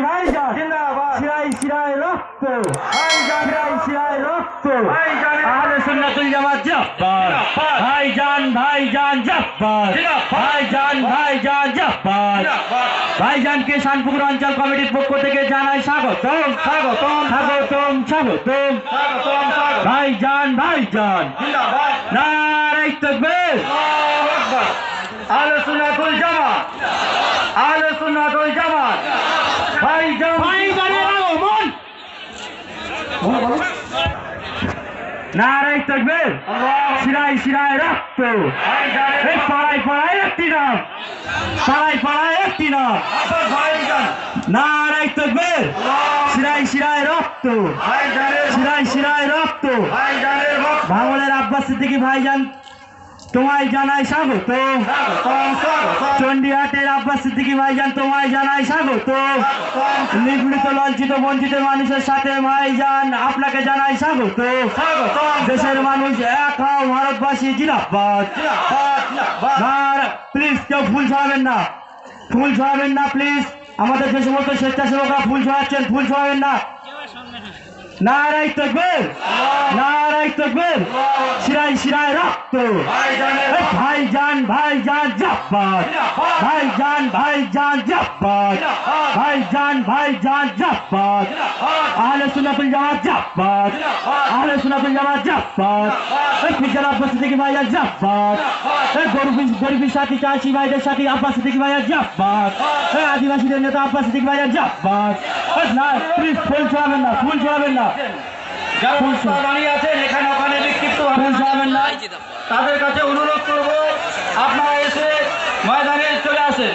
ভাইজান জিন্দাবাদ শিরায় শিরায় রক্ত ভাইজান শিরায় শিরায় রক্ত ভাইজান আহলে সুন্নাতুল জামাত জিন্দাবাদ ভাইজান ভাইজান জিন্দাবাদ ভাইজান ভাইজান জিন্দাবাদ ভাইজানকে শানপুর অঞ্চল কমিটির পক্ষ থেকে জানাই স্বাগতম স্বাগতম স্বাগতম স্বাগতম স্বাগতম স্বাগতম ভাইজান ভাইজান জিন্দাবাদ নারায়ে তাকবীর আল্লাহু আকবার আহলে সুন্নাতুল জামাত আহলে সুন্নাতুল জামাত ভাইজান ভাইজানের আগমন নারায়ে তাকবীর শিরায় শিরায় রক্ত এই পাড়ায় পাড়ায় একটি নাম পাড়ায় পাড়ায় একটি নাম ভাইজান নারায়ে তাকবীর শিরায় শিরায় রক্ত ভাইজানের শিরায় শিরায় রক্ত ভাইজানের ভক্ত ভাঙলের আব্বাস সিদ্দিকী ভাইজান তোমায় জানাই স্বাগত স্বাগতম স্বাগতম চন্ডিহাটের আব্বাস সিদ্দিকী ভাইজান তোমায় জানাই স্বাগত নিপীড়িত লঞ্চিত বঞ্চিত মানুষের সাথে ভাইজান আপনাকে জানাই স্বাগত স্বাগতম দেশের মানুষ এক হও ভারতবাসী জিন্দাবাদ প্লিজ কেউ ফুল ছড়াবেন না ফুল ছড়াবেন না প্লিজ আমাদের যে সমস্ত স্বেচ্ছাসেবকরা ফুল ছড়াচ্ছেন ফুল ছড়াবেন না নারায়ে তাকবীর নারায়ে তাকবীর শিরায় শিরায় রক্ত এই ভাইজান ভাইজান জিন্দাবাদ ভাইজান ভাইজান জিন্দাবাদ ভাইজান ভাইজান জিন্দাবাদ আহলে সুন্নাতুল জামাত জিন্দাবাদ আহলে সুন্নাতুল জামাত জিন্দাবাদ এই ফিজার আব্বাস সিদ্দিকী ভাইজান জিন্দাবাদ এই গরিবের সাথী চাষি ভাইদের সাথী আব্বাস সিদ্দিকী ভাইজান জিন্দাবাদ এই আদিবাসীদের নেতা আব্বাস সিদ্দিকী ভাইজান জিন্দাবাদ না প্লিজ ফুল ছড়াবেন না ফুল ছড়াবেন না যারা বক্তা দাঁড়িয়ে আছেন এখানে ওখানে বিক্ষিপ্ত ফুল ছড়াবেন না তাদের কাছে অনুরোধ করব আপনারা এসে ময়দানে চলে আসেন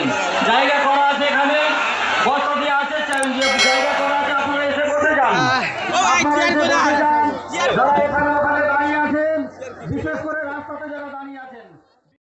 জায়গা করা আছে এখানে বসতি আছে জায়গা করা আছে আপনারা এসে বসে যান আপনারা এসে বসে যান। যারা এখানে ওখানে দাঁড়িয়ে আছেন বিশেষ করে রাস্তাতে যারা দাঁড়িয়ে আছেন